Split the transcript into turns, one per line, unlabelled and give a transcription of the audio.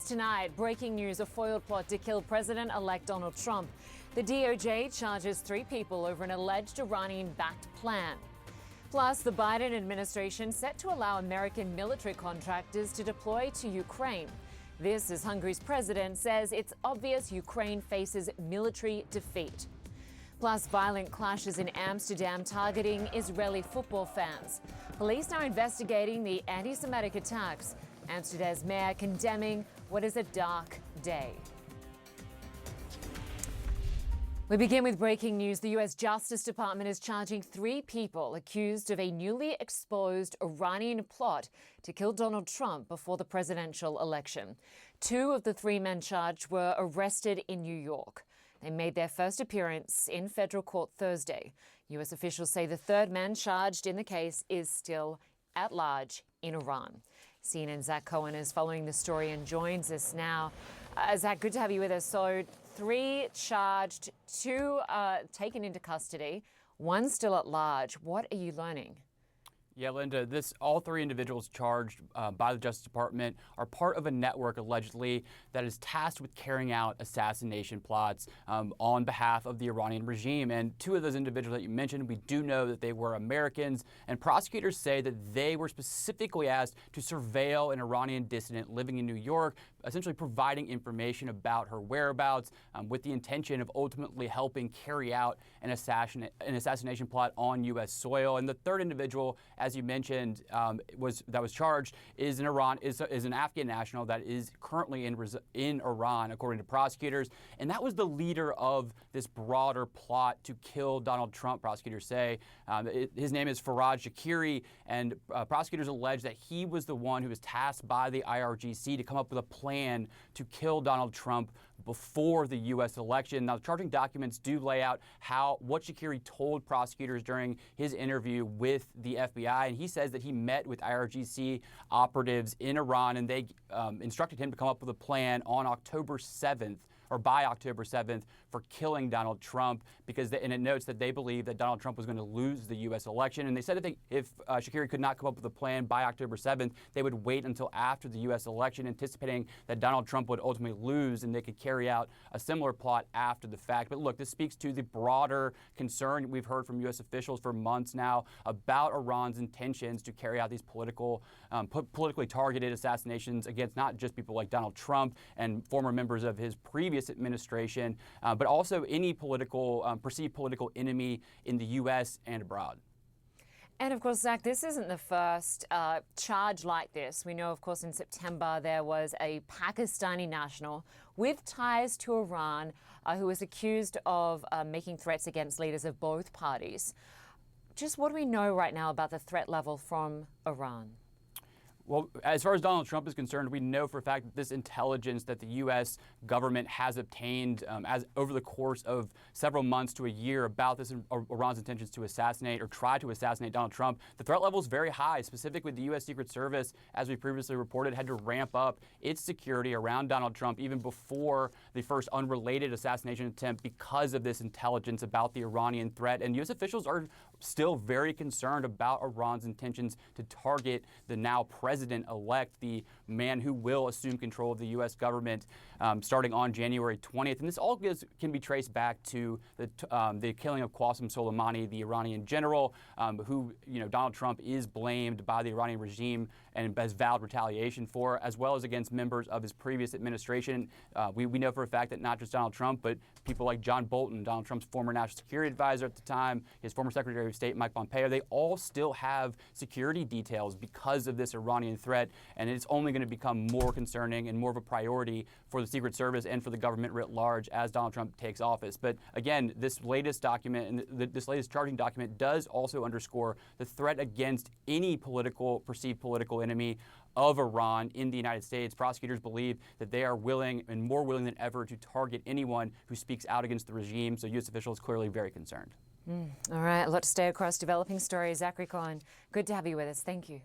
tonight, breaking news: a foiled plot to kill President-elect Donald Trump. The DOJ charges 3 people over an alleged Iranian-backed plan. Plus, the Biden administration set to allow American military contractors to deploy to Ukraine. This as Hungary's president says it's obvious Ukraine faces military defeat. Plus, violent clashes in Amsterdam targeting Israeli football fans. Police are investigating the anti-Semitic attacks. Amsterdam's mayor condemning what is a dark day. We begin with breaking news. The U.S. Justice Department is charging 3 people accused of a newly exposed Iranian plot to kill Donald Trump before the presidential election. 2 of the 3 men charged were arrested in New York. They made their first appearance in federal court Thursday. U.S. officials say the 3rd man charged in the case is still at large in Iran. CNN's Zach Cohen is following the story and joins us now. Zach, good to have you with us. So 3 charged, 2 taken into custody, 1 still at large. What are you learning?
Yeah, Lynda, all 3 individuals charged by the Justice Department are part of a network, allegedly, that is tasked with carrying out assassination plots on behalf of the Iranian regime. And 2 of those individuals that you mentioned, we do know that they were Americans, and prosecutors say that they were specifically asked to surveil an Iranian dissident living in New York, essentially providing information about her whereabouts with the intention of ultimately helping carry out an assassination plot on U.S. soil. And the 3rd individual, as you mentioned, that was charged is an Afghan national that is currently in Iran, according to prosecutors. And that was the leader of this broader plot to kill Donald Trump, prosecutors say. His name is Zachary, and prosecutors allege that he was the one who was tasked by the IRGC to come up with a plan to kill Donald Trump before the U.S. election. Now, the charging documents do lay out what Zachary told prosecutors during his interview with the FBI, and he says that he met with IRGC operatives in Iran, and they instructed him to come up with a plan on October 7th, or by October 7th, for killing Donald Trump, and it notes that they believe that Donald Trump was going to lose the U.S. election. And they said that if Zachary could not come up with a plan by October 7th, they would wait until after the U.S. election, anticipating that Donald Trump would ultimately lose and they could carry out a similar plot after the fact. But look, this speaks to the broader concern we've heard from U.S. officials for months now about Iran's intentions to carry out these politically targeted assassinations against not just people like Donald Trump and former members of his previous administration, but also any perceived political enemy in the U.S. and abroad.
And of course, Zach, this isn't the first charge like this. We know, of course, in September there was a Pakistani national with ties to Iran who was accused of making threats against leaders of both parties. Just what do we know right now about the threat level from Iran?
Well, as far as Donald Trump is concerned, we know for a fact that this intelligence that the U.S. government has obtained over the course of several months to a year about Iran's intentions to assassinate or try to assassinate Donald Trump, the threat level is very high. Specifically, the U.S. Secret Service, as we previously reported, had to ramp up its security around Donald Trump even before the first unrelated assassination attempt because of this intelligence about the Iranian threat. And U.S. officials are still very concerned about Iran's intentions to target the now president-elect, the man who will assume control of the U.S. government starting on January 20th. And this all can be traced back to the killing of Qasem Soleimani, the Iranian general, who Donald Trump is blamed by the Iranian regime and has vowed retaliation for, as well as against members of his previous administration. We know for a fact that not just Donald Trump, but people like John Bolton, Donald Trump's former national security advisor at the time, his former Secretary of State, Mike Pompeo, they all still have security details because of this Iranian threat, and it's only going to become more concerning and more of a priority for the Secret Service and for the government writ large as Donald Trump takes office. But again, this latest document and this latest charging document does also underscore the threat against any perceived political enemy of Iran in the United States. Prosecutors believe that they are willing and more willing than ever to target anyone who speaks out against the regime. So U.S. officials clearly very concerned.
All right, a lot to stay across developing stories. Zachary Cohen, good to have you with us. Thank you.